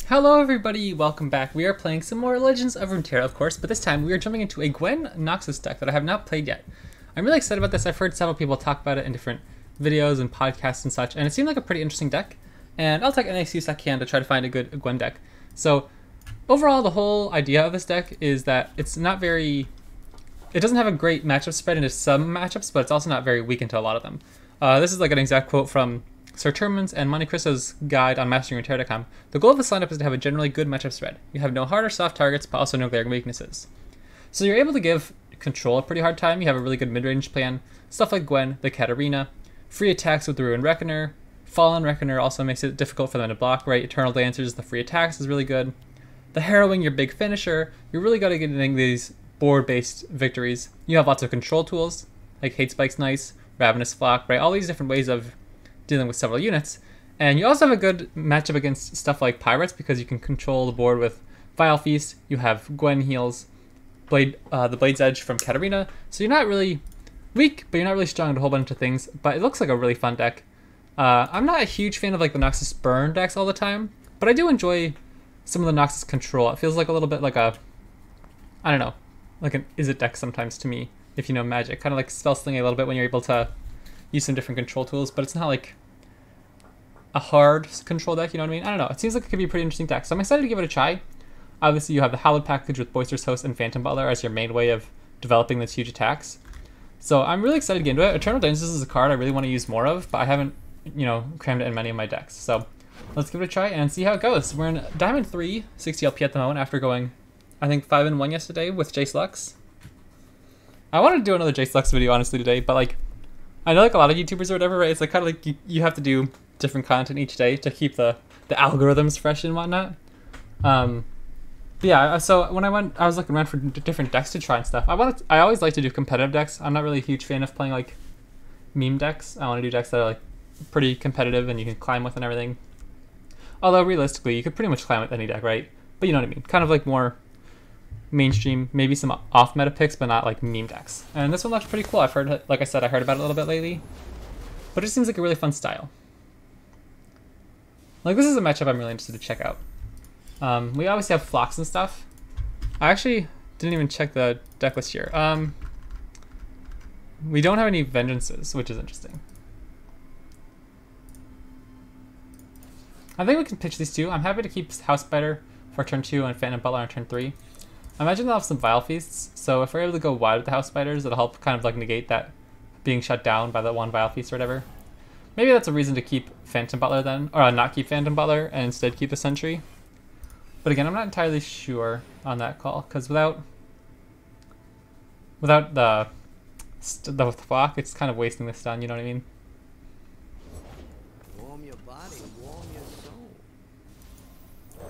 Hello everybody, welcome back. We are playing some more Legends of Runeterra, of course, but this time we are jumping into a Gwen Noxus deck that I have not played yet. I'm really excited about this. I've heard several people talk about it in different videos and podcasts and such, and it seemed like a pretty interesting deck, and I'll take any excuse I can to try to find a good Gwen deck. So, overall, the whole idea of this deck is that it's not very... It doesn't have a great matchup spread into some matchups, but it's also not very weak into a lot of them. This is like an exact quote from Sir Terman's and Monte Cristo's guide on MasteringRuneterra.com. The goal of this lineup is to have a generally good matchup spread. You have no hard or soft targets, but also no glaring weaknesses. So you're able to give control a pretty hard time. You have a really good mid-range plan. Stuff like Gwen, the Katarina, free attacks with the Ruined Reckoner. Fallen Reckoner also makes it difficult for them to block, right? Eternal Dancers, the free attacks is really good. The Harrowing, your big finisher. You're really good at getting these board-based victories. You have lots of control tools, like Hate Spike's nice, Ravenous Flock, right? All these different ways of dealing with several units. And you also have a good matchup against stuff like Pirates because you can control the board with Vile Feast. You have Gwen heals, the Blade's Edge from Katarina. So you're not really weak, but you're not really strong in a whole bunch of things. But it looks like a really fun deck. I'm not a huge fan of like the Noxus burn decks all the time, but I do enjoy some of the Noxus control. It feels like a little bit like a, I don't know, like an Izzet deck sometimes to me, if you know Magic. Kind of like Spell Sling a little bit when you're able to use some different control tools, but it's not like a hard control deck, you know what I mean? I don't know. It seems like it could be a pretty interesting deck, so I'm excited to give it a try. Obviously, you have the Hallowed package with Boisterous Host and Phantom Butler as your main way of developing these huge attacks. So I'm really excited to get into it. Eternal Dancers is a card I really want to use more of, but I haven't, crammed it in many of my decks. So let's give it a try and see how it goes. We're in Diamond 3, 60 LP at the moment after going, I think, 5-1 yesterday with Jace Lux. I wanted to do another Jace Lux video, honestly, today, but like, I know like a lot of YouTubers or whatever, right? It's like kind of like you have to do different content each day to keep the algorithms fresh and whatnot. But yeah, so when I was looking around for different decks to try and stuff. I always like to do competitive decks. I'm not really a huge fan of playing like meme decks. I want to do decks that are like pretty competitive and you can climb with and everything. Although realistically, you could pretty much climb with any deck, right? But you know what I mean. Kind of like more mainstream, maybe some off-meta picks, but not like meme decks. And this one looks pretty cool. I've heard, like I said, I heard about it a little bit lately. But it seems like a really fun style. Like, this is a matchup I'm really interested to check out. We obviously have Flocks and stuff. I actually didn't even check the deck list here. We don't have any Vengeances, which is interesting. I think we can pitch these two. I'm happy to keep House Spider for turn 2 and Phantom Butler on turn 3. I imagine they'll have some Vile Feasts, so if we're able to go wide with the House Spiders, it'll help kind of like negate that being shut down by that one Vile Feast or whatever. Maybe that's a reason to keep Phantom Butler then, or not keep Phantom Butler and instead keep a Sentry. But again, I'm not entirely sure on that call, because without the flock, it's kind of wasting the stun, you know what I mean? Warm your body, warm your soul.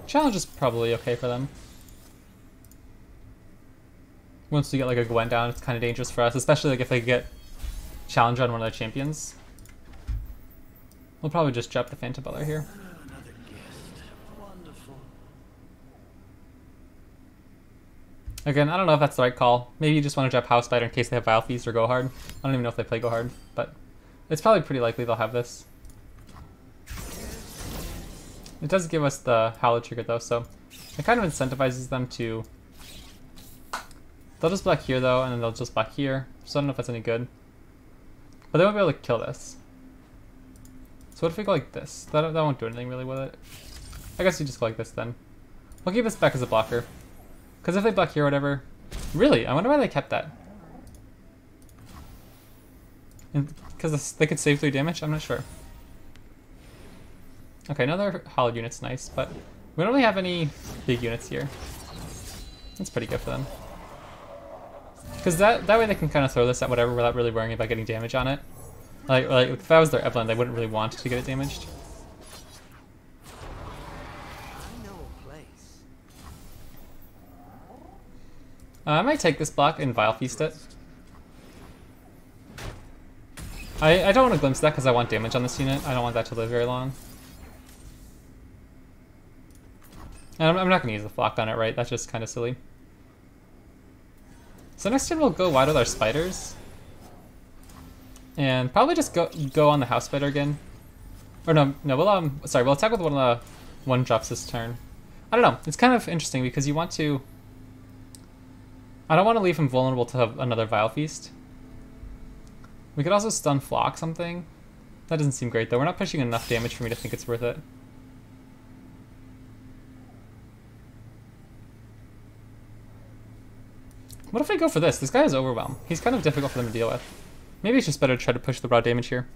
Challenge is probably okay for them. Once we get like a Gwen down, it's kind of dangerous for us, especially like if they get challenge on one of their champions. We'll probably just drop the Phantom Butler here. Another guest. Wonderful. Again, I don't know if that's the right call. Maybe you just want to drop House Spider in case they have Vile Feast or Go Hard. I don't even know if they play Go Hard, but it's probably pretty likely they'll have this. It does give us the Howler trigger though, so it kind of incentivizes them to... They'll just block here though, and then they'll just block here. So I don't know if that's any good. But they won't be able to kill this. So what if we go like this? That won't do anything really with it. I guess you just go like this then. We'll keep this back as a blocker. Because if they block here or whatever... Really? I wonder why they kept that. Because they could save 3 damage? I'm not sure. Okay, another hollowed unit's nice, but we don't really have any big units here. That's pretty good for them. Because that way they can kind of throw this at whatever without really worrying about getting damage on it. Like if that was their Evelyn, they wouldn't really want to get it damaged. I know a place. I might take this block and Vile Feast it. I don't want to glimpse that because I want damage on this unit. I don't want that to live very long. And I'm not going to use the flock on it, right? That's just kind of silly. So next turn we'll go wide with our spiders. And probably just go on the House Spider again. Or no, we'll attack with one of the 1-drops this turn. I don't know. It's kind of interesting because you want to... I don't want to leave him vulnerable to another Vile Feast. We could also stun Flock something. That doesn't seem great though. We're not pushing enough damage for me to think it's worth it. What if I go for this? This guy has Overwhelm. He's kind of difficult for them to deal with. Maybe it's just better to try to push the raw damage here.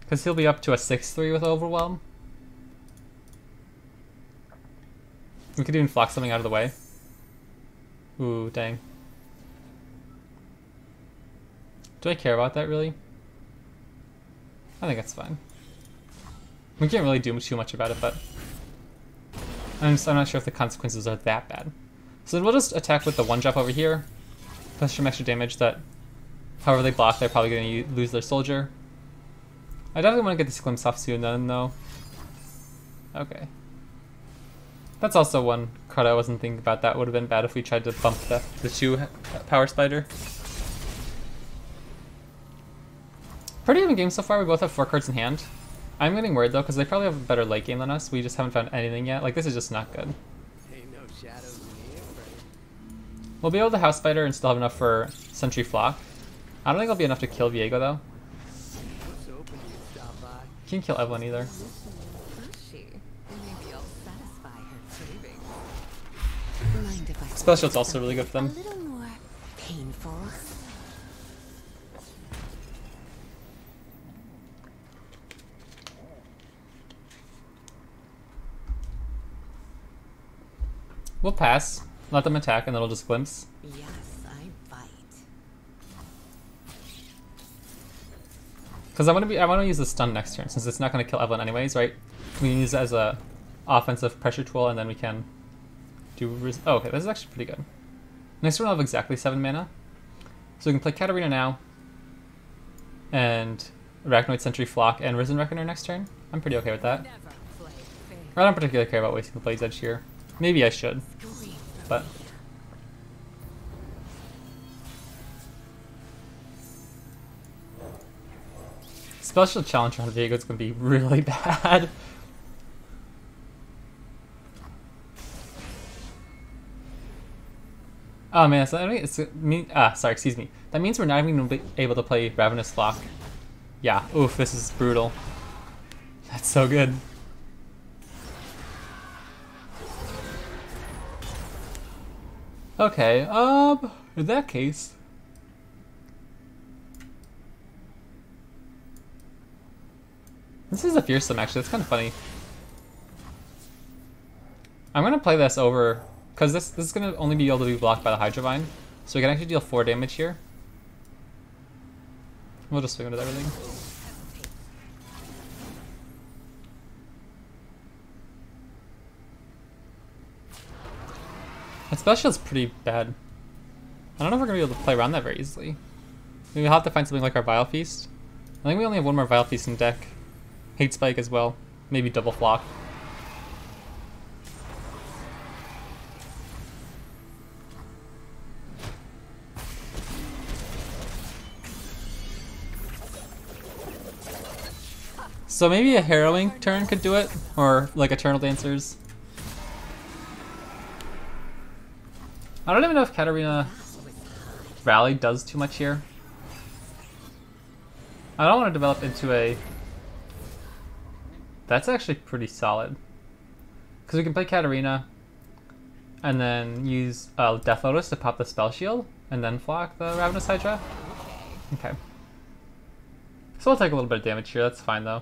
Because he'll be up to a 6-3 with Overwhelm. We could even Flock something out of the way. Ooh, dang. Do I care about that, really? I think that's fine. We can't really do too much about it, but... I'm not sure if the consequences are that bad. So then we'll just attack with the 1-drop over here. Plus some extra damage that... However they block, they're probably going to lose their soldier. I definitely want to get this glimpse off soon then, though. Okay. That's also one card I wasn't thinking about. That would have been bad if we tried to bump the 2 power spider. Pretty even game so far. We both have 4 cards in hand. I'm getting worried though because they probably have a better late game than us. We just haven't found anything yet. Like, this is just not good. Ain't no shadows in here, Freddy. We'll be able to House Spider and still have enough for Sentry Flock. I don't think it'll be enough to kill Viego though. What's open you stop by? Can't kill Evelyn either. Spell Shield's also really good for them. A little more painful. We'll pass, let them attack, and then we'll just glimpse. Yes, I bite. Because I want to use the stun next turn, since it's not going to kill Evelyn anyways, right? We can use it as a offensive pressure tool, and then we can do... Oh, okay, this is actually pretty good. Next turn we'll have exactly 7 mana. So we can play Katarina now, and Arachnoid Sentry Flock and Risen Reckoner next turn. I'm pretty okay with that. I don't particularly care about wasting the Blade's Edge here. Maybe I should, but... Special Challenge on Viego is going to be really bad. Oh man, so sorry, excuse me. That means we're not even going to be able to play Ravenous Flock. Yeah, oof, this is brutal. That's so good. Okay, in that case... This is a fearsome, actually. It's kind of funny. I'm going to play this over... Because this is going to only be able to be blocked by the Hydrovine. So we can actually deal 4 damage here. We'll just swing into everything. That spell shield's pretty bad. I don't know if we're going to be able to play around that very easily. Maybe we'll have to find something like our Vile Feast. I think we only have 1 more Vile Feast in deck. Hate Spike as well. Maybe double Flock. So maybe a Harrowing turn could do it, or like Eternal Dancers. I don't even know if Katarina Rally does too much here. I don't want to develop into a... That's actually pretty solid. Because we can play Katarina, and then use Death Lotus to pop the Spell Shield, and then Flock the Ravenous Hydra. Okay. So we'll take a little bit of damage here, that's fine though.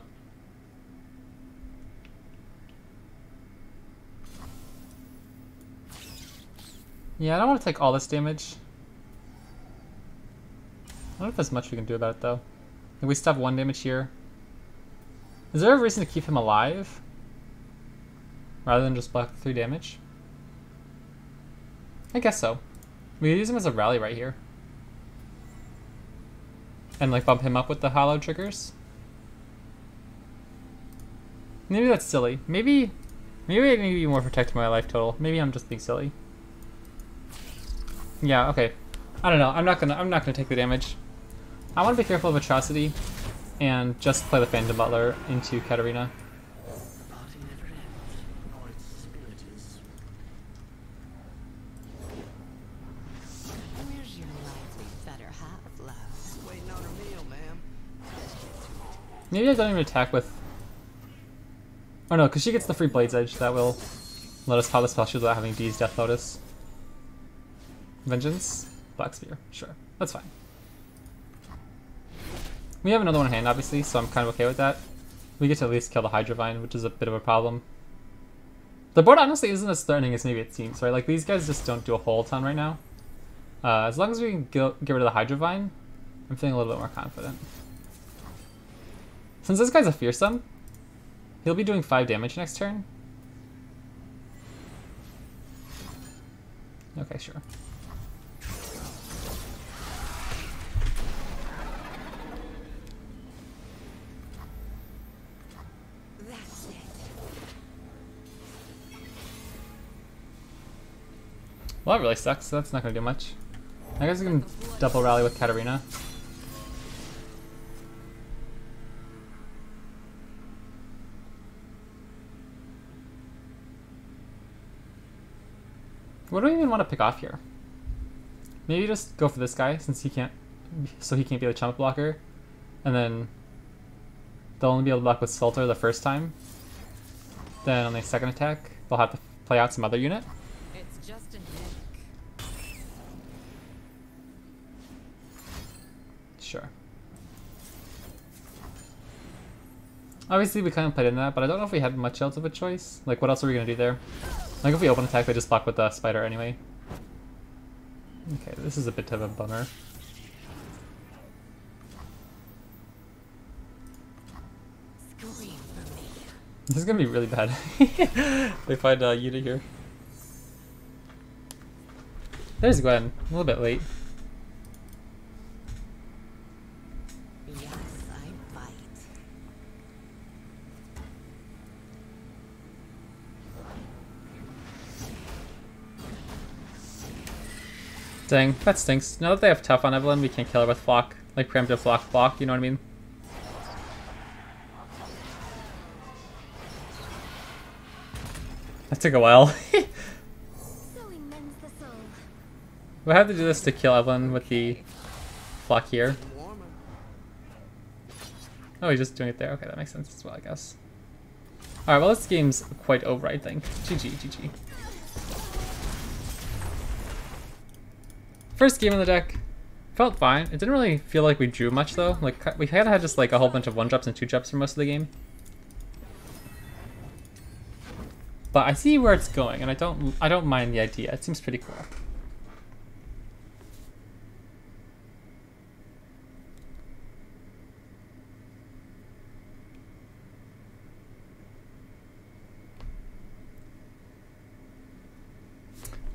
Yeah, I don't want to take all this damage. I don't know if there's much we can do about it though. Like, we still have 1 damage here. Is there a reason to keep him alive? Rather than just block 3 damage? I guess so. We could use him as a rally right here. And like bump him up with the hollow triggers. Maybe that's silly. Maybe I need to be more protecting my life total. Maybe I'm just being silly. Yeah, okay. I don't know. I'm not gonna take the damage. I want to be careful of Atrocity and just play the Phantom Butler into Katarina. Maybe I don't even attack with... Oh no, because she gets the free Blade's Edge. That will let us pop the spell shield without having D's Death Lotus. Vengeance? Black Spear. Sure. That's fine. We have another one in hand, obviously, so I'm kind of okay with that. We get to at least kill the Hydrovine, which is a bit of a problem. The board honestly isn't as threatening as maybe it seems, right? Like, these guys just don't do a whole ton right now. As long as we can get rid of the Hydrovine, I'm feeling a little bit more confident. Since this guy's a fearsome, he'll be doing 5 damage next turn. Okay, sure. That's it. Well, that really sucks, so that's not going to do much. I guess we can double rally with Katarina. What do we even want to pick off here? Maybe just go for this guy since he can't, so he can't be the chump blocker, and then they'll only be able to block with Swelter the first time. Then on the second attack, they'll have to play out some other unit. It's just a nick. Sure. Obviously, we kind of played in that, but I don't know if we had much else of a choice. Like, what else are we gonna do there? Like, if we open attack, they just block with the spider anyway. Okay, this is a bit of a bummer. Scream for me. This is gonna be really bad. They find Yuta here. There's Gwen. A little bit late. Yes, I bite. Dang, that stinks. Now that they have tough on Evelyn, we can't kill her with flock. Like preemptive flock block, you know what I mean? That took a while. Sewing mends the soul. We'll have to do this to kill Evelyn with the flock here. Warmer. Oh, he's just doing it there. Okay, that makes sense as well, I guess. Alright, well this game's quite over, I think. GG, GG. First game on the deck. Felt fine. It didn't really feel like we drew much though. Like we had just like a whole bunch of 1-drops and 2-drops for most of the game. But I see where it's going, and I don't mind the idea. It seems pretty cool.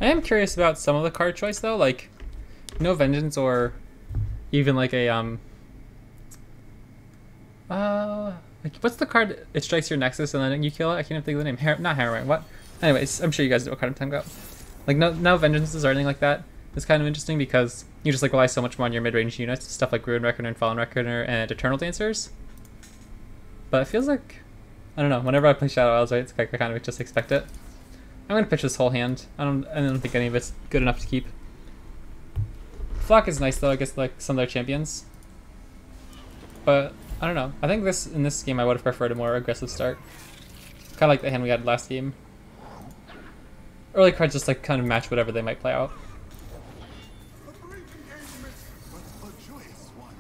I am curious about some of the card choice though, like no Vengeance or even like a like what's the card? It strikes your Nexus and then you kill it. I can't even think of the name. Not Harrowing. What? Anyways, I'm sure you guys know what card I'm talking about. Like no Vengeances or anything like that. It's kind of interesting because you just like rely so much more on your mid-range units, stuff like Ruin Reckoner and Fallen Reckoner and Eternal Dancers. But it feels like, I don't know. Whenever I play Shadow Isles, right, it's like I kind of just expect it. I'm gonna pitch this whole hand. I don't think any of it's good enough to keep. Flock is nice though, I guess, like some of their champions. But I don't know. I think in this game I would have preferred a more aggressive start. Kind of like the hand we had last game. Early cards just like kind of match whatever they might play out. A brief engagement, but a joyous one.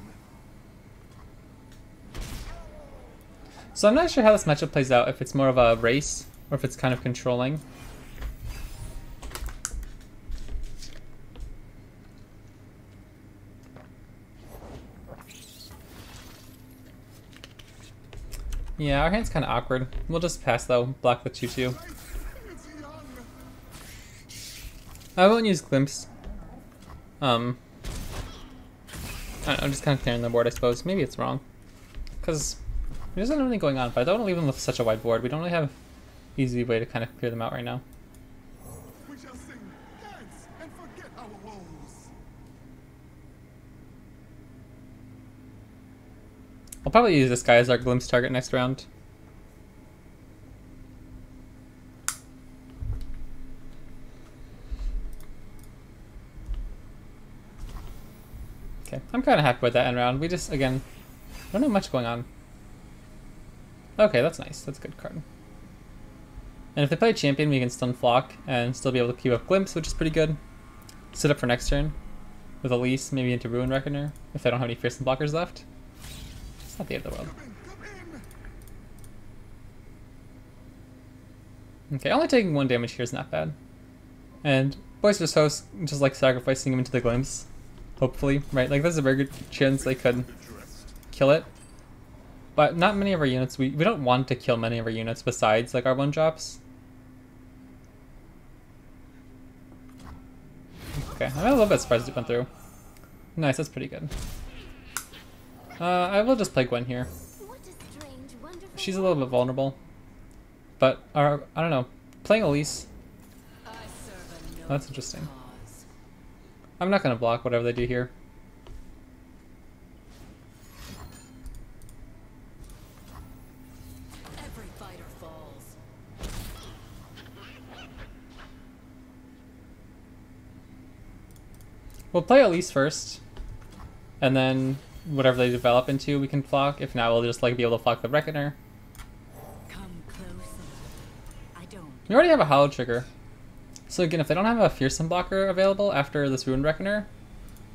So I'm not sure how this matchup plays out, if it's more of a race or if it's kind of controlling. Yeah, our hand's kind of awkward. We'll just pass though, block the 2/2. I won't use Glimpse. I don't know, I'm just kind of clearing the board, I suppose. Maybe it's wrong. Because there isn't anything going on, but I don't want to leave them with such a wide board. We don't really have an easy way to kind of clear them out right now. We shall sing, dance, and forget our woes. I'll probably use this guy as our Glimpse target next round. Okay, I'm kind of happy with that end round. We just, again, don't have much going on. Okay, that's nice. That's a good card. And if they play champion, we can stun Flock and still be able to keep up Glimpse, which is pretty good. Sit up for next turn with Elise, maybe into Ruin Reckoner if they don't have any fearsome blockers left. It's not the end of the world. Okay, only taking 1 damage here is not bad. And Boisterous Host, just like sacrificing him into the Glimpse, hopefully, right? Like there's a very good chance they could kill it. But not many of our units, we don't want to kill many of our units besides like our 1-drops. Okay, I'm a little bit surprised it went through. Nice, that's pretty good. I will just play Gwen here. What a strange, wonderful She's a little bit vulnerable. But, I don't know. Playing Elise, I serve a noble that's interesting. cause. I'm not going to block whatever they do here. Every fighter falls. We'll play Elise first. And then whatever they develop into we can flock. If not, we'll just like be able to flock the Reckoner. Come closer. I don't. We already have a Hollow Trigger. So again, if they don't have a Fearsome blocker available after this Ruined Reckoner,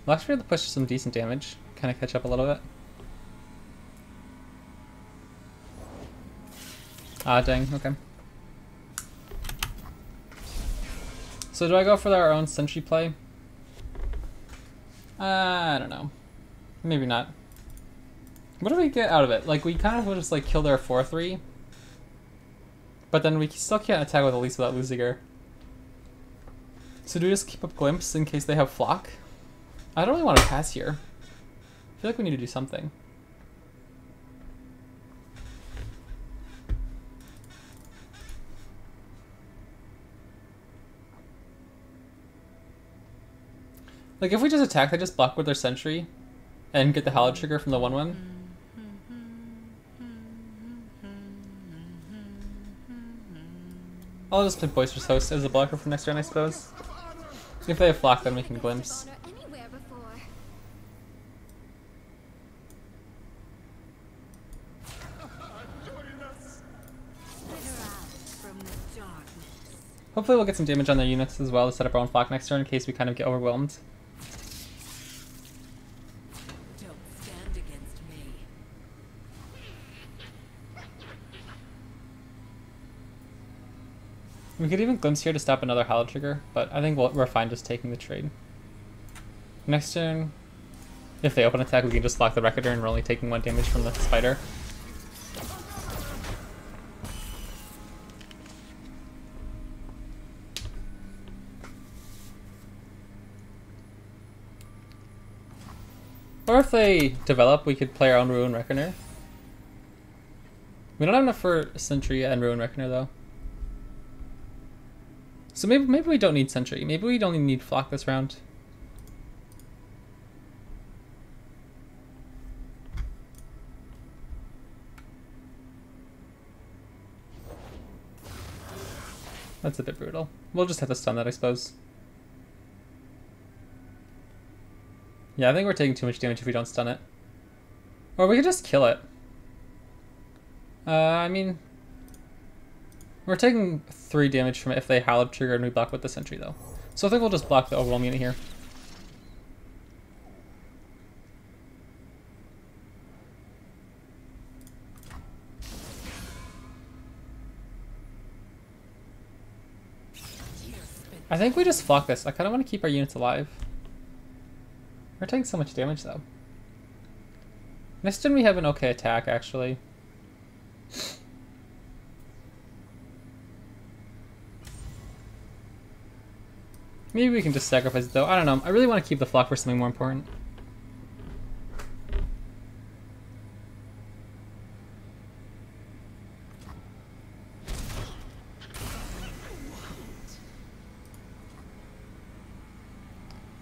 we'll actually be able to push some decent damage. Kind of catch up a little bit. Ah, dang, okay. So do I go for our own Sentry play? I don't know. Maybe not. What do we get out of it? Like, we kind of will just like kill their 4-3. But then we still can't attack with Elise without losing her. So do we just keep up Glimpse in case they have Flock? I don't really want to pass here. I feel like we need to do something. Like, if we just attack, they just block with their Sentry and get the Hollow Trigger from the 1-1. I'll just play Boisterous Host as a blocker for next turn, I suppose. If they have Flock, then we can Glimpse. Honor anywhere before. Join us. Flitter out from the darkness. Hopefully we'll get some damage on their units as well to set up our own Flock next turn in case we kind of get overwhelmed. Don't stand against me. We could even Glimpse here to stop another Hollow Trigger, but I think we're fine just taking the trade. Next turn, if they open attack, we can just block the Reckoner and we're only taking 1 damage from the Spider. Or if they develop, we could play our own Ruin Reckoner. We don't have enough for Sentry and Ruin Reckoner though. So maybe we don't need Sentry. Maybe we don't even need Flock this round. That's a bit brutal. We'll just have to stun that, I suppose. Yeah, I think we're taking too much damage if we don't stun it. Or we could just kill it. I mean... We're taking 3 damage from it if they Hollow Trigger and we block with the Sentry, though. So I think we'll just block the overwhelm unit here. I think we just flock this. I kind of want to keep our units alive. We're taking so much damage, though. Next turn we have an okay attack, actually. Maybe we can just sacrifice it, though. I don't know. I really want to keep the flock for something more important.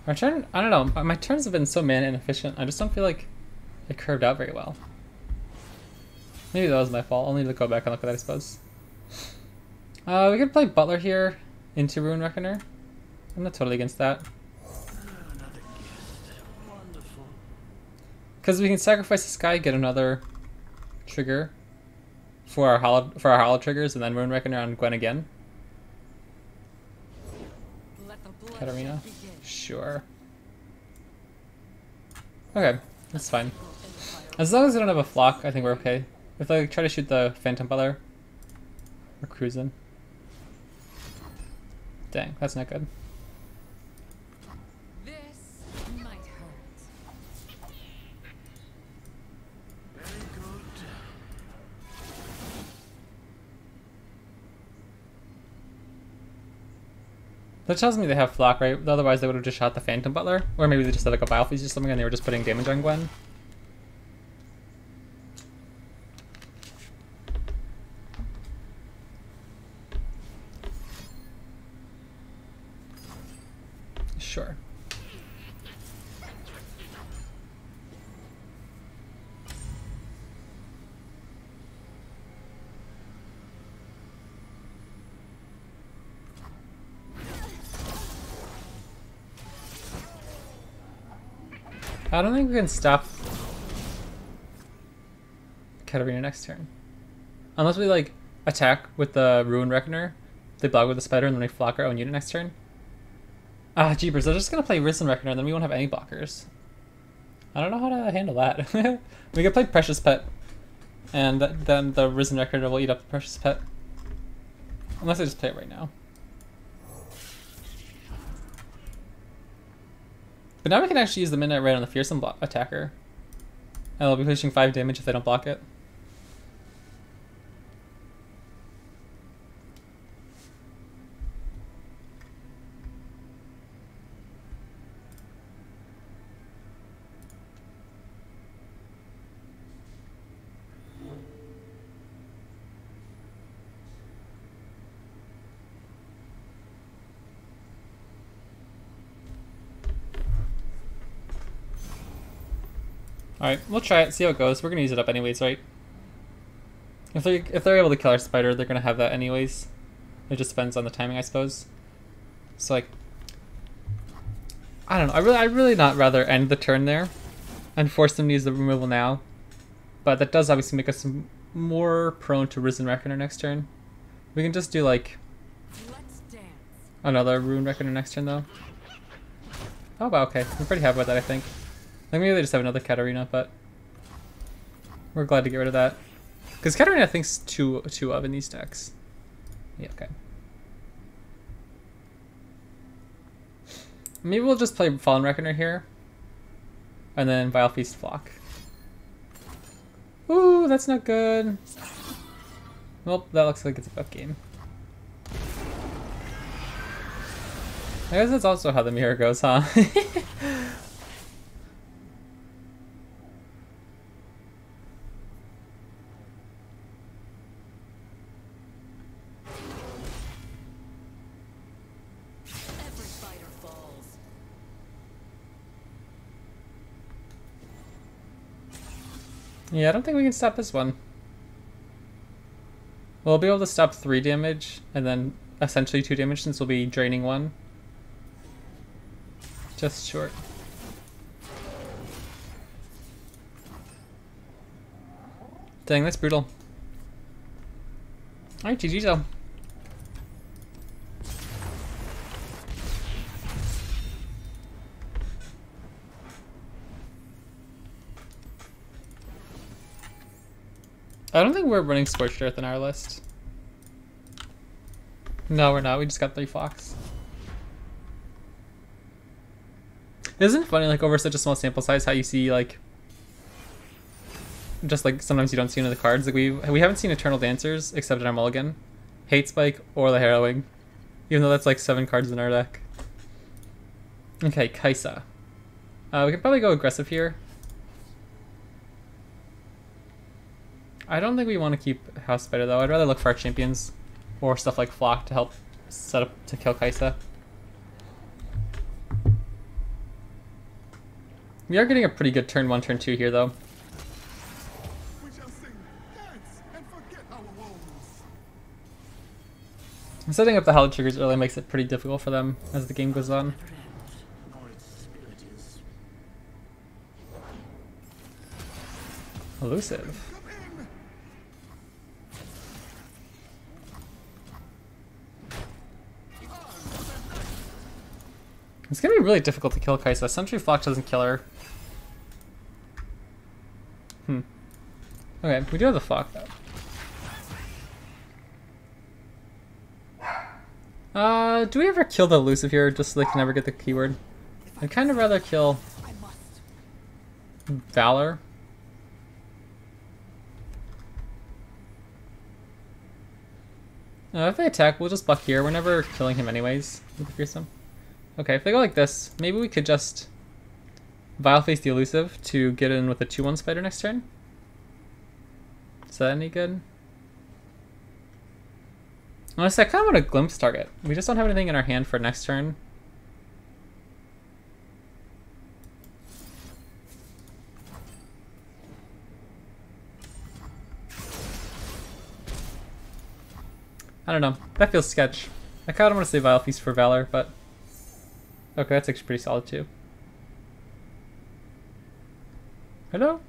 Our turn, I don't know. My turns have been so mana inefficient. I just don't feel like it curved out very well. Maybe that was my fault. I'll need to go back and look at that, I suppose. We could play Butler here into Ruin Reckoner. I'm not totally against that. Another gift. Wonderful. Because we can sacrifice this guy, get another trigger for our hollow triggers, and then Rune Reckoner on Gwen again. Let the bloodshed Katarina? begin. Sure. Okay, that's fine. As long as they don't have a flock, I think we're okay. If they try to shoot the Phantom Butler, we're cruising. Dang, that's not good. This might hurt. Very good. That tells me they have flock, right? Otherwise they would have just shot the Phantom Butler. Or maybe they just had like a Bile Feast or something and they were just putting damage on Gwen. Sure. I don't think we can stop Katarina next turn. Unless we like attack with the Ruin Reckoner, they block with the Spider, and then we flock our own unit next turn. Ah, jeepers, they're just gonna play Risen Reckoner and then we won't have any blockers. I don't know how to handle that. We could play Precious Pet, and then the Risen Reckoner will eat up the Precious Pet. Unless I just play it right now. But now we can actually use the Midnight Raid on the Fearsome attacker. And they'll be pushing 5 damage if they don't block it. Alright, we'll try it, see how it goes. We're gonna use it up anyways, right? If they're able to kill our spider, they're gonna have that anyways. It just depends on the timing, I suppose. So like, I don't know. I really not rather end the turn there and force them to use the removal now. But that does obviously make us more prone to Risen Reckoner next turn. We can just do like Let's dance. another Rune Reckoner next turn though. Oh wow, okay. I'm pretty happy with that, I think. Like maybe they just have another Katarina, but we're glad to get rid of that. Because Katarina I think's two of in these decks. Yeah, okay. Maybe we'll just play Fallen Reckoner here. And then Vile Feast Flock. Ooh, that's not good. Well, that looks like it's a buff game. I guess that's also how the mirror goes, huh? Every fighter falls. Yeah, I don't think we can stop this one. We'll be able to stop 3 damage, and then essentially 2 damage since we'll be draining 1. Just short. Dang, that's brutal. Alright, GG though. I don't think we're running Scorched Earth in our list. No, we're not. We just got 3 flocks. Isn't it funny, like, over such a small sample size, how you see, like, just, like, sometimes you don't see any of the cards. Like, we haven't seen Eternal Dancers, except in our mulligan, Hate Spike, or the Harrowing. Even though that's, like, 7 cards in our deck. Okay, Kaisa. We could probably go aggressive here. I don't think we want to keep House Spider, though. I'd rather look for our champions, or stuff like Flock to help set up to kill Kaisa. We are getting a pretty good turn 1, turn 2 here, though. We shall sing, dance, and forget our woes. Setting up the Hallowed triggers early makes it pretty difficult for them as the game goes on. Nor its spirit is. Elusive. Come in. It's gonna be really difficult to kill Kaisa. Sentry Flock doesn't kill her. Okay, we do have the Flock though. Do we ever kill the elusive here just so they can never get the keyword? I'd kind of rather kill Valor. If they attack, we'll just buck here. We're never killing him anyways with the fearsome. Okay, if they go like this, maybe we could just Vile Face the elusive to get in with a 2-1 spider next turn. Is that any good? Honestly, I kind of want a glimpse target. We just don't have anything in our hand for next turn. I don't know. That feels sketch. I kind of want to say Vile Feast for Valor, but okay, that's actually pretty solid too. Hello?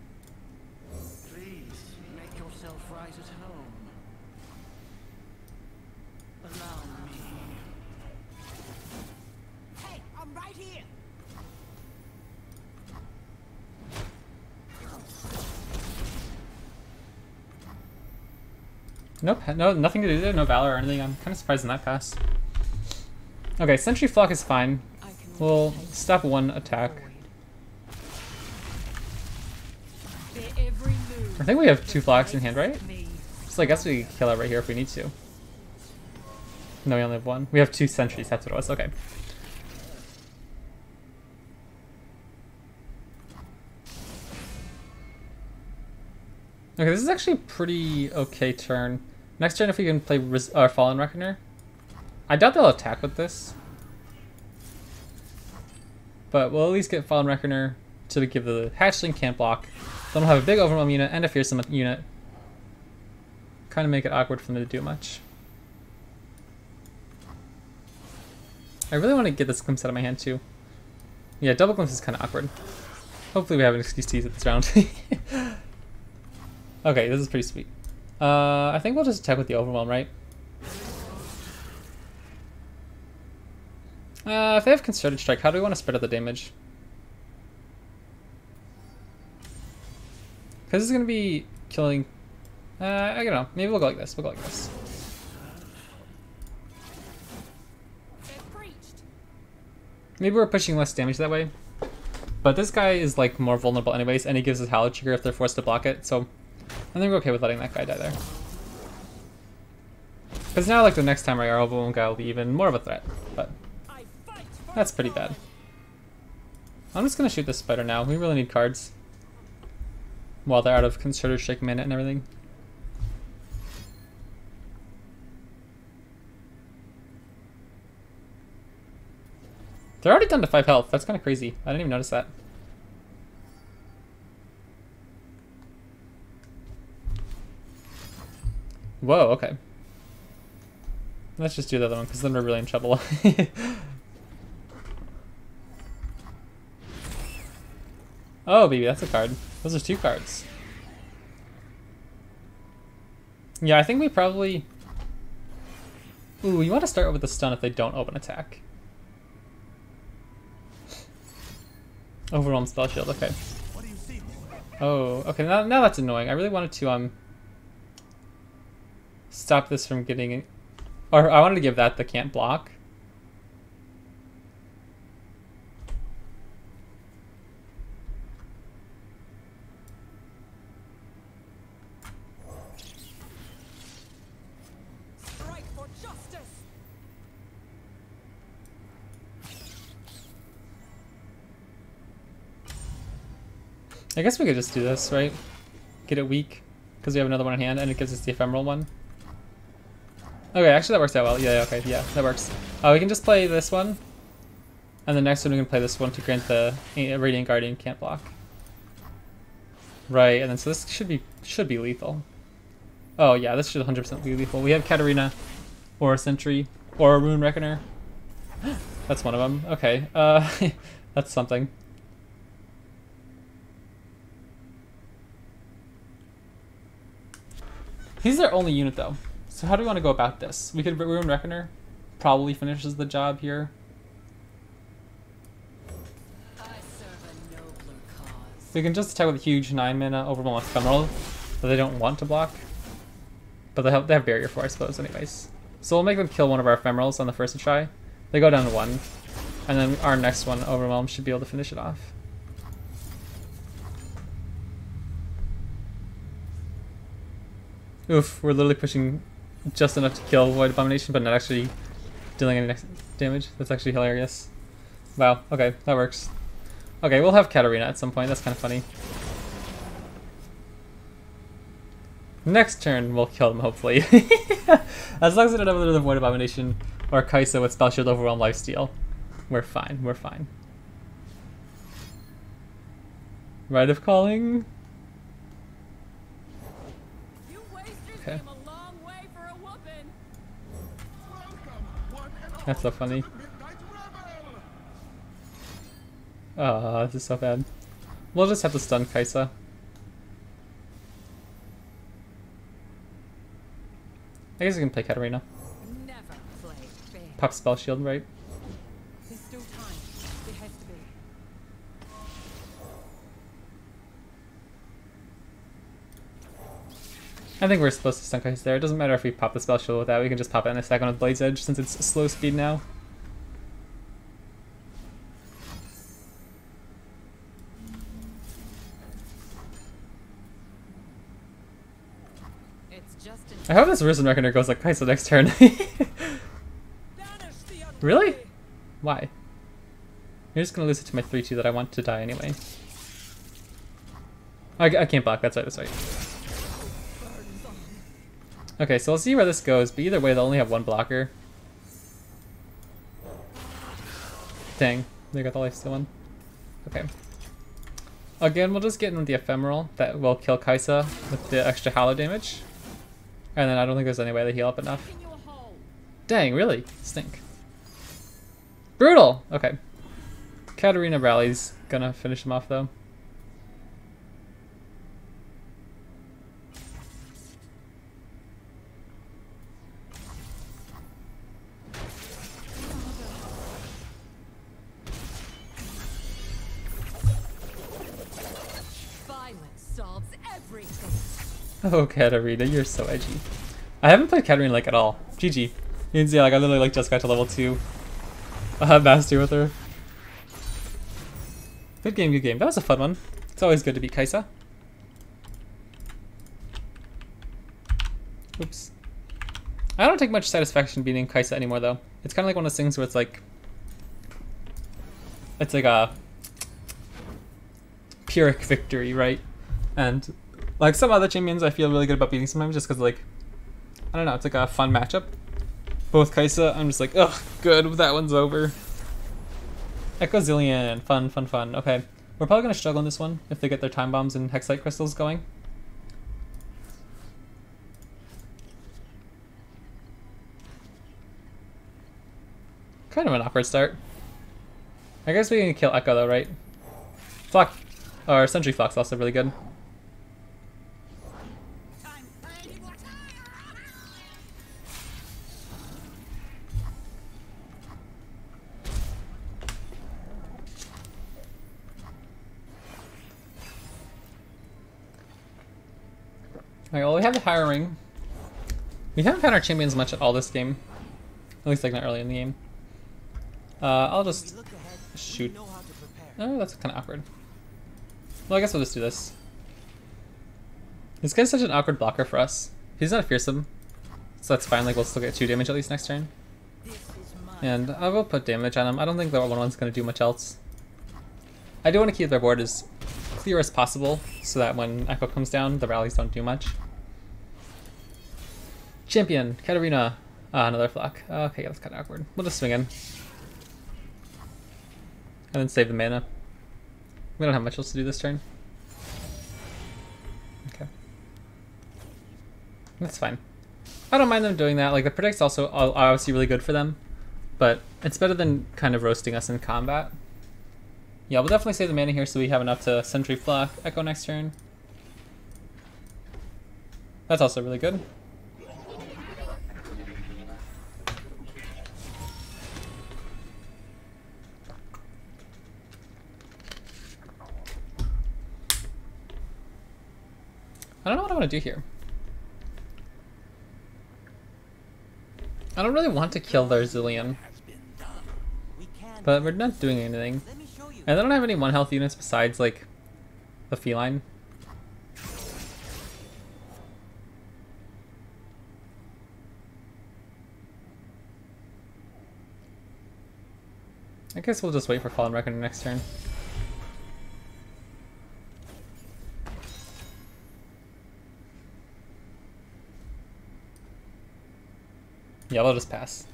Please, make yourself right at home. Allow me. Hey, I'm right here. Nope, no, nothing to do there, no Valor or anything. I'm kind of surprised in that pass. Okay, Sentry Flock is fine. We'll stop one attack. I think we have 2 Flocks in hand, right? So I guess we can kill it right here if we need to. No, we only have 1. We have 2 Sentries, that's what it was, okay. Okay, this is actually a pretty okay turn. Next turn, if we can play Fallen Reckoner. I doubt they'll attack with this. But we'll at least get Fallen Reckoner to give the Hatchling can't block. Then we'll have a big Overwhelm unit and a Fearsome unit. Kind of make it awkward for them to do much. I really want to get this glimpse out of my hand too. Yeah, double glimpse is kind of awkward. Hopefully we have an excuse to use it this round. Okay, this is pretty sweet. I think we'll just attack with the Overwhelm, right? If they have Concerted Strike, how do we want to spread out the damage? Because this is going to be killing... I don't know. Maybe we'll go like this. We'll go like this. Maybe we're pushing less damage that way. But this guy is like more vulnerable anyways, and he gives us Hallow Trigger if they're forced to block it, so I think we're okay with letting that guy die there. Because now, like, the next time our Overwhelm guy will be even more of a threat, but that's pretty bad. I'm just going to shoot this spider now. We really need cards. While they're out of Concerted Strike mana and everything. They're already down to 5 health. That's kind of crazy. I didn't even notice that. Whoa, okay. Let's just do the other one, because then we're really in trouble. Oh, baby, that's a card. Those are 2 cards. Yeah, I think we probably... Ooh, you want to start with the stun if they don't open attack. Overwhelm Spell Shield, okay. Oh, okay, now that's annoying. I really wanted to, stop this from getting... Or I wanted to give that the can't block. Strike for justice. I guess we could just do this, right? Get it weak, because we have another one in hand, and it gives us the ephemeral one. Okay, actually that works out well. Yeah, okay, yeah, that works. We can just play this one, and the next one we can play this one to grant the Radiant Guardian can't block. Right, and then so this should be lethal. Oh yeah, this should 100% be lethal. We have Katarina, or a Sentry, or a Rune Reckoner. That's one of them. Okay, that's something. He's their only unit though. So how do we want to go about this? We could Rune Reckoner. Probably finishes the job here. We can just attack with a huge 9 mana overwhelm ephemeral that they don't want to block. But they have barrier for, I suppose, anyways. So we'll make them kill one of our ephemerals on the first try. They go down to 1. And then our next one, overwhelm, should be able to finish it off. Oof, we're literally pushing just enough to kill Void Abomination, but not actually dealing any damage. That's actually hilarious. Wow, okay, that works. Okay, we'll have Katarina at some point. That's kind of funny. Next turn, we'll kill them, hopefully. As long as we don't have another Void Abomination or Kaisa with Spell Shield, Overwhelm, Lifesteal. We're fine, we're fine. Rite of Calling. Okay. That's so funny. Oh, this is so bad. We'll just have to stun Kaisa. I guess we can play Katarina. Pop Spell Shield, right? There's still time. There has to be. I think we're supposed to stun Kaisa there. It doesn't matter if we pop the Spell Shield with that. We can just pop it in a second with Blade's Edge since it's slow speed now. I hope this Risen Reckoner goes like Kaisa next turn. Really? Why? You're just gonna lose it to my 3-2 that I want to die anyway. I can't block, that's right, that's right. Okay, so we'll see where this goes, but either way they'll only have one blocker. Dang, they got the lifesteal one. Okay. Again, we'll just get in with the Ephemeral that will kill Kaisa with the extra Hallow damage. And then I don't think there's any way to heal up enough. Dang, really? Stink. Brutal! Okay. Katarina rally's gonna finish him off though. Oh, Katarina, you're so edgy. I haven't played Katarina like at all. GG. You can see like I literally like just got to level 2. Master with her. Good game, good game. That was a fun one. It's always good to beat Kaisa. Oops. I don't take much satisfaction beating Kaisa anymore though. It's kind of like one of those things where it's like a Pyrrhic victory, right? And like some other champions I feel really good about beating sometimes just because like, I don't know, it's like a fun matchup. But with Kaisa, I'm just like, ugh, good, that one's over. Echo Zillion, fun, fun, fun. Okay, we're probably going to struggle in this one if they get their time bombs and Hexite crystals going. Kind of an awkward start. I guess we can kill Echo though, right? Flock, or Sentry Flock's also really good. Alright, well we have the Harrowing. We haven't found our champions much at all this game. At least like not early in the game. I'll just shoot. Oh, that's kind of awkward. Well, I guess we'll just do this. This guy's such an awkward blocker for us. He's not fearsome, so that's fine. Like we'll still get 2 damage at least next turn. And I will put damage on him. I don't think the 1/1's going to do much else. I do want to keep their board as clear as possible, so that when Echo comes down, the rallies don't do much. Champion, Katarina. Another Flock. Okay, yeah, that's kind of awkward. We'll just swing in. And then save the mana. We don't have much else to do this turn. Okay. That's fine. I don't mind them doing that. Like, the predicts also are obviously really good for them. But it's better than kind of roasting us in combat. Yeah, we'll definitely save the mana here so we have enough to Sentry Flock, Echo next turn. That's also really good. know what I want to do here. I don't really want to kill their Zillion, but we're not doing anything. And they don't have any 1 health units besides, like, the feline. I guess we'll just wait for Fallen Reckoner next turn. Yeah, we'll just pass.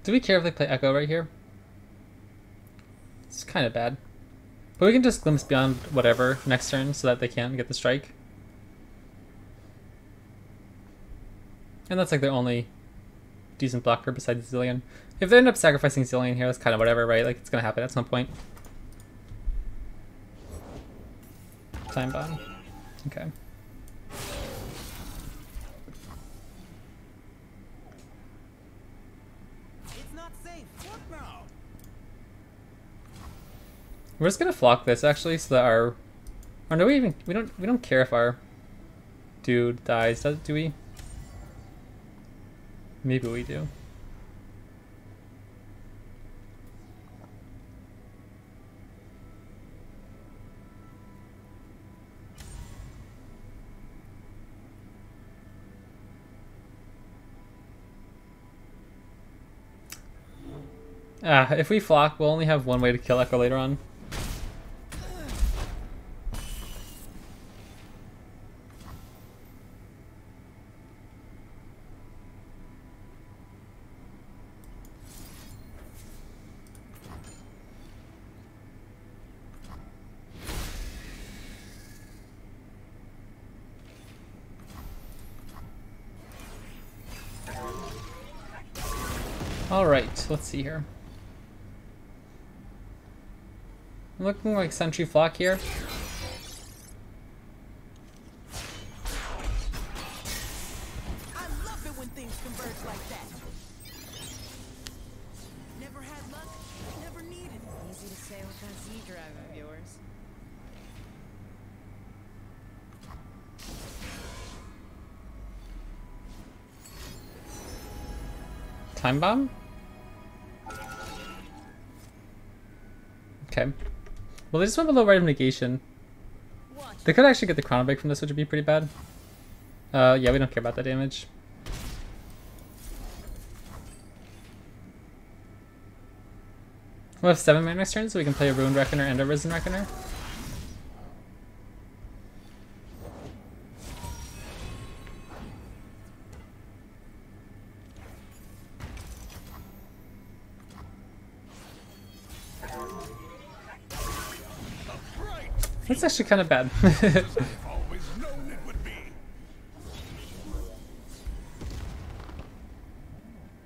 Do we care if they play Echo right here? It's kind of bad. But we can just glimpse beyond whatever next turn so that they can't get the strike. And that's like their only decent blocker besides Zillion. If they end up sacrificing Zillion here, that's kind of whatever, right? Like, it's gonna happen at some point. Time bomb. Okay. It's not safe. What now? We're just gonna flock this actually, so that our, or no, we don't care if our dude dies, do we? Maybe we do. If we flock, we'll only have one way to kill Echo later on. Alright, let's see here. Looking like Sentry Flock here. I love it when things converge like that. Never had luck, never needed. Easy to say with that Z drive of yours. Time bomb? Okay. Well, they just went below Rite of Negation. They could actually get the Chrono Break from this, which would be pretty bad. Yeah, we don't care about that damage. We'll have 7 mana next turn, so we can play a Ruined Reckoner and a Risen Reckoner. That's actually kind of bad. Always known it would be.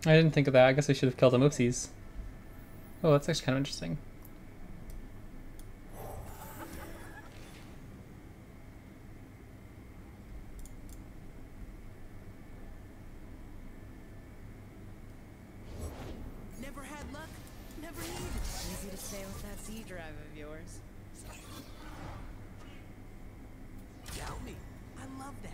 I didn't think of that. I guess I should have killed him. Oopsies. Oh, that's actually kind of interesting. Never had luck, never needed. Easy to say with that Z drive of yours. Doubt me. I love that.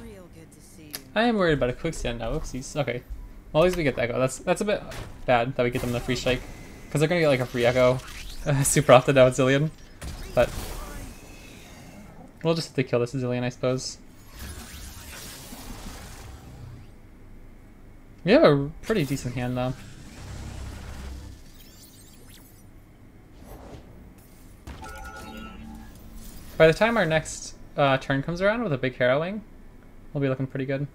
Real good to see you. I am worried about a quicksand now. Oopsies. Okay. Well, at least we get the echo. That's a bit bad that we get them the free strike, because they're gonna get like a free echo super often now with Zillion. But we'll just have to kill this Zillion, I suppose. We have a pretty decent hand though. By the time our next turn comes around with a big Harrowing, we'll be looking pretty good.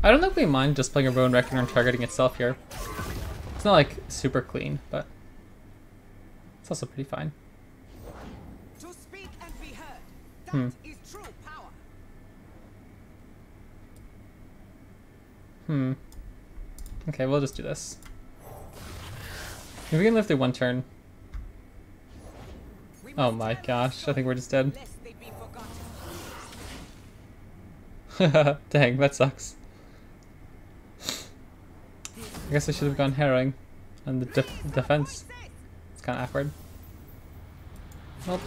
I don't think we mind just playing a Ruined Reckoner and targeting itself here. It's not like super clean, but it's also pretty fine. To speak and be heard. That is true power. Okay, we'll just do this. If we can live through one turn. Oh my gosh, I think we're just dead. Lest they be forgotten. Dang, that sucks. I guess I should have gone Harrowing on the defense. It's kind of awkward. Nope.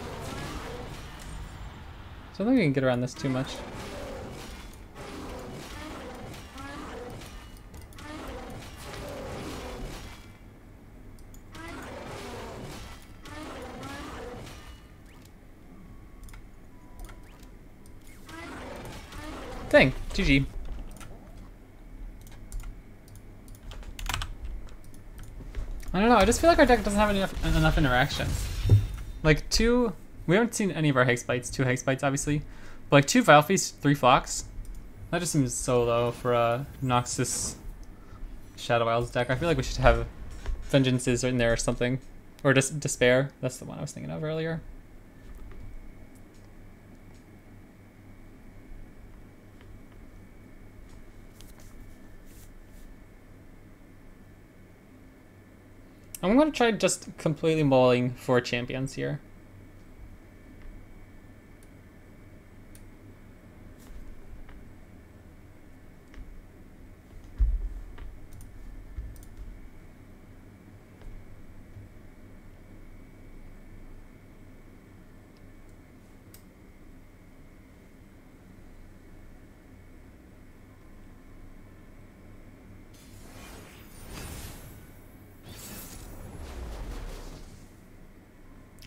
So I don't think we can get around this too much. Dang, GG. I don't know, I just feel like our deck doesn't have enough interaction. Like we haven't seen any of our Hex Bites, 2 Hex Bites obviously, but like 2 Vile Feasts, 3 Flocks, that just seems so low for a Noxus Shadow Isles deck. I feel like we should have Vengeances in there or something. Or just Despair, that's the one I was thinking of earlier. I'm going to try just completely mulling for champions here.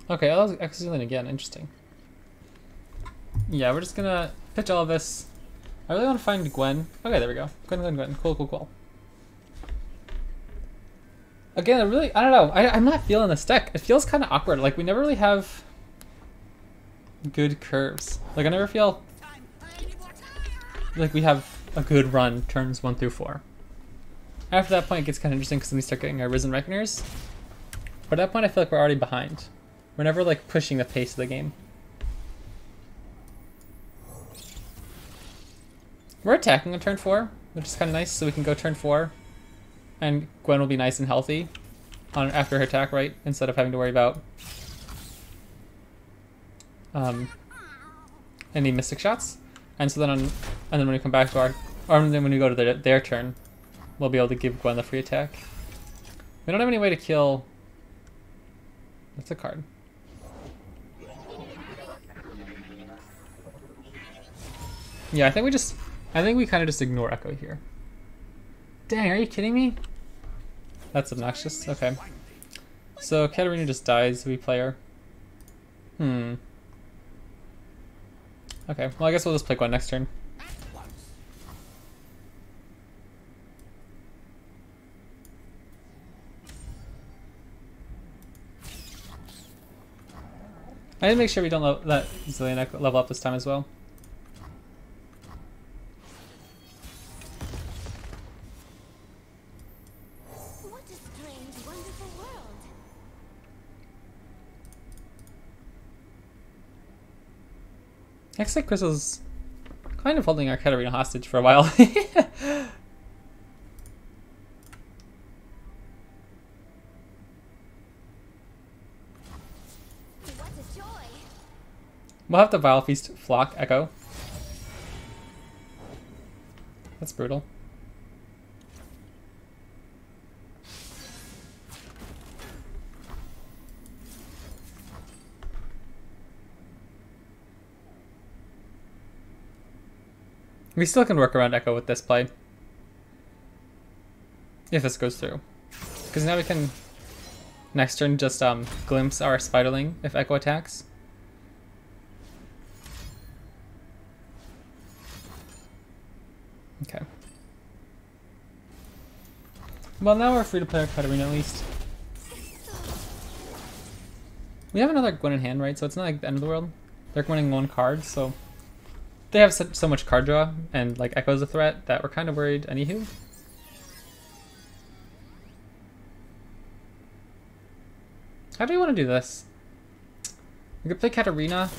Okay, I was excellent again. Interesting. Yeah, we're just gonna pitch all of this. I really want to find Gwen. Okay, there we go. Gwen. Cool. Again, I don't know. I'm not feeling this deck. It feels kind of awkward. Like, we never really have good curves. Like, I never feel like we have a good run turns 1 through 4. After that point, it gets kind of interesting because then we start getting our Risen Reckoners. But at that point, I feel like we're already behind. We're never like pushing the pace of the game. We're attacking on turn 4, which is kind of nice, so we can go turn 4, and Gwen will be nice and healthy after her attack, right? Instead of having to worry about any mystic shots. And so then when we come back to or then when we go to their turn, we'll be able to give Gwen the free attack. We don't have any way to kill. That's a card. Yeah, I think we kind of just ignore Echo here. Dang, are you kidding me? That's obnoxious. Okay. So Katarina just dies, we play her. Okay, well I guess we'll just play Gwen next turn. I did make sure we don't let Zillion level up this time as well. What a strange, wonderful world. Looks like Crystal's kind of holding our Katarina hostage for a while. We'll have to Vile Feast Flock Echo. That's brutal. We still can work around Echo with this play. If this goes through. Because now we can next turn just glimpse our Spiderling if Echo attacks. Okay. Well, now we're free to play our Katarina at least. We have another Gwen in hand, right? So it's not like the end of the world. They're winning 1 card, so they have so much card draw and like Echo's a threat that we're kind of worried anywho. How do you want to do this? We could play Katarina.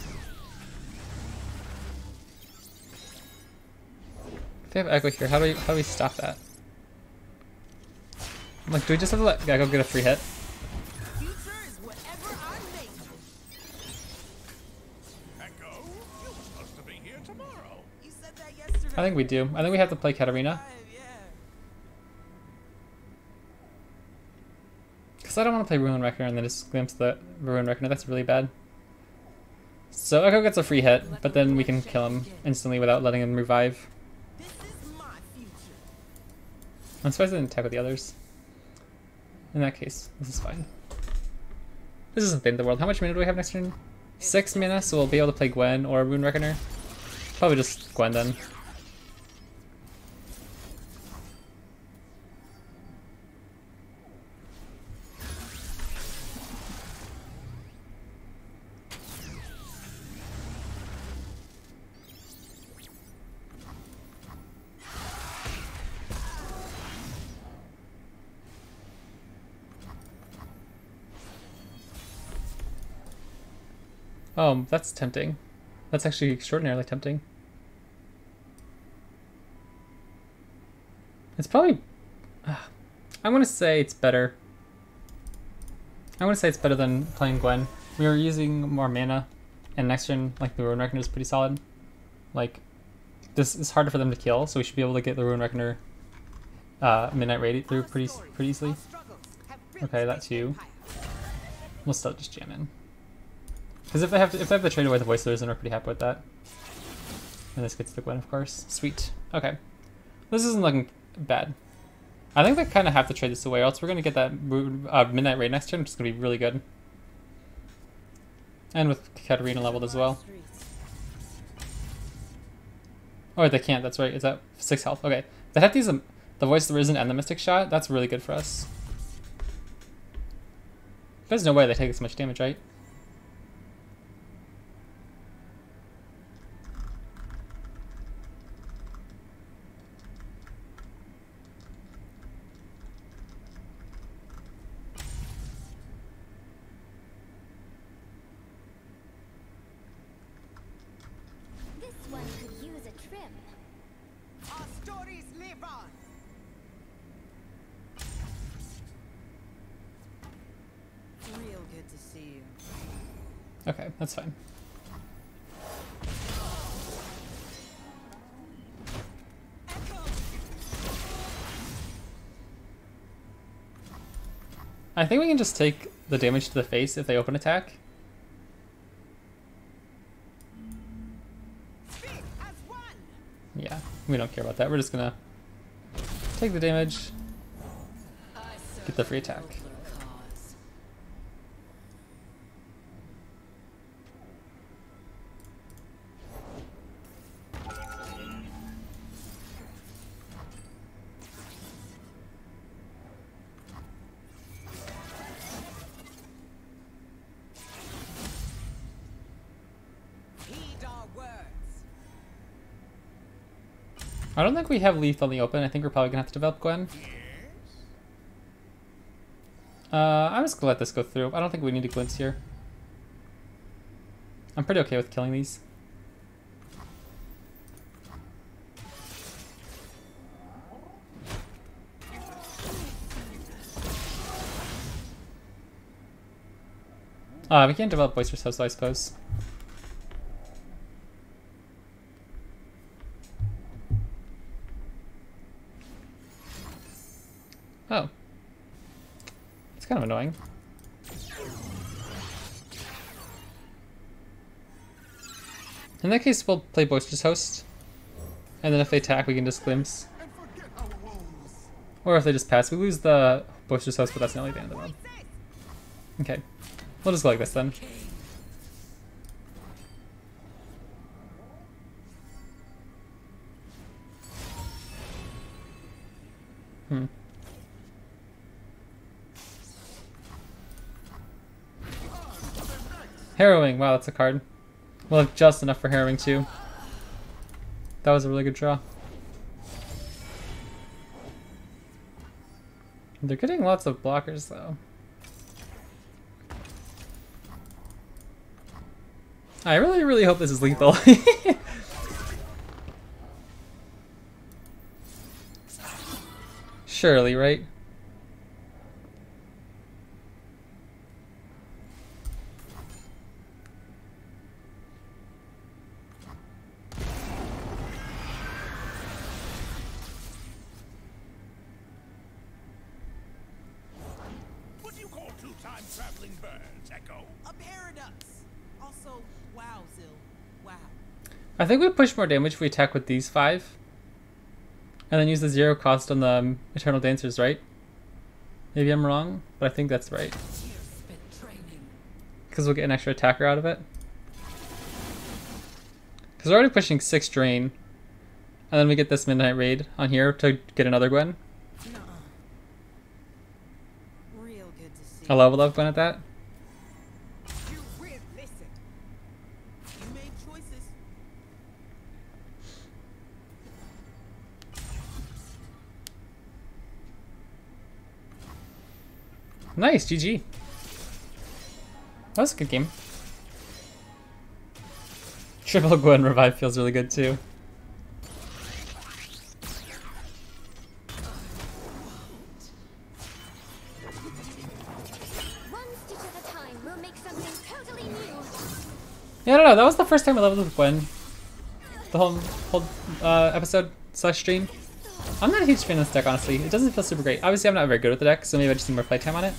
If they have Echo here, how do we stop that? I'm like, do we just have to let Echo get a free hit? Future is whatever I make. Echo, you were supposed to be here tomorrow. You said that yesterday. I think we do. I think we have to play Katarina. Yeah. Because I don't want to play Ruin Reckoner and then just glimpse the Ruin Reckoner. That's really bad. So Echo gets a free hit, but then we can kill him instantly without letting him revive. This is my future. I'm surprised I didn't attack with the others. In that case, this is fine. This isn't the end of the world. How much mana do we have next turn? 6 mana, so we'll be able to play Gwen or Rune Reckoner. Probably just Gwen then. Oh, that's tempting. That's actually extraordinarily tempting. It's probably... I'm gonna say it's better. I'm gonna say it's better than playing Gwen. We were using more mana, and next turn, like, the Ruin Reckoner is pretty solid. Like, this is harder for them to kill, so we should be able to get the Ruin Reckoner Midnight Raid through pretty easily. Okay, that's you. We'll still just jam in. Because if they have to trade away the voiceless, then we're pretty happy with that. And this gets the Gwen, of course. Sweet. Okay. This isn't looking bad. I think they kind of have to trade this away, or else we're going to get that Midnight Raid next turn, which is going to be really good. And with Katarina leveled as well. Oh, they can't. That's right. It's at 6 health. Okay. They have to use the Voice of the Risen and the Mystic Shot. That's really good for us. There's no way they take this much damage, right? This one could use a trim. Our stories live on. Real good to see you. Okay, that's fine. I think we can just take the damage to the face if they open attack. Yeah, we don't care about that. We're just gonna take the damage, get the free attack. I don't think we have Leaf on the open. I think we're probably gonna have to develop Gwen. I'm just gonna let this go through. I don't think we need a glimpse here. I'm pretty okay with killing these. We can't develop Boisterous Host, I suppose. Oh. It's kind of annoying. In that case, we'll play Boisterous Host. And then if they attack, we can just glimpse. And forget our woes. Or if they just pass, we lose the Boisterous Host, but that's not really the end of the world. Okay. We'll just go like this then. Harrowing. Wow, that's a card. We'll have just enough for Harrowing too. That was a really good draw. They're getting lots of blockers though. I really, really hope this is lethal. Surely, right? What do you call two-time traveling birds, Echo? A paradox. Also, wow, Zil. Wow. I think we push more damage if we attack with these 5. And then use the 0 cost on the Eternal Dancers, right? Maybe I'm wrong, but I think that's right. Because we'll get an extra attacker out of it. Because we're already pushing 6 drain. And then we get this Midnight Raid on here to get another Gwen. Nuh-uh. Real good to see. A level up Gwen at that. You really listen. You made choices. Nice, GG. That was a good game. Triple Gwen revive feels really good too. One stitch at a time will make something totally new. Yeah, I don't know. That was the first time I leveled with Gwen. The whole episode / stream. I'm not a huge fan of this deck, honestly. It doesn't feel super great. Obviously, I'm not very good with the deck, so maybe I just need more playtime on it.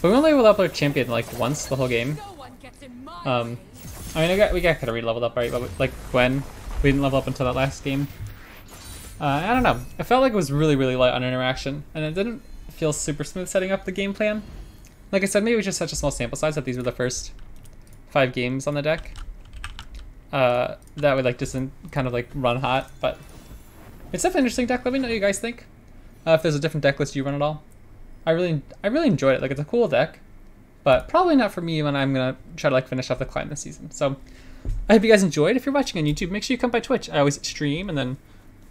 But we only leveled up our champion like once the whole game. I mean, we got Katarina leveled up, right? But like Gwen, we didn't level up until that last game. I don't know. I felt like it was really, really light on interaction, and it didn't feel super smooth setting up the game plan. Like I said, maybe it was just such a small sample size that these were the first 5 games on the deck. That would like just kind of like run hot, but it's definitely an interesting deck. Let me know what you guys think. If there's a different deck list you run at all. I really enjoyed it. Like, it's a cool deck, but probably not for me when I'm gonna try to like finish off the climb this season. So I hope you guys enjoyed. If you're watching on YouTube, make sure you come by Twitch. I always stream, and then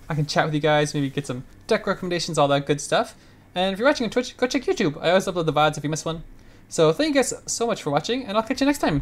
I can chat with you guys, maybe get some deck recommendations, all that good stuff. And if you're watching on Twitch, go check YouTube. I always upload the VODs if you miss one. So thank you guys so much for watching, and I'll catch you next time.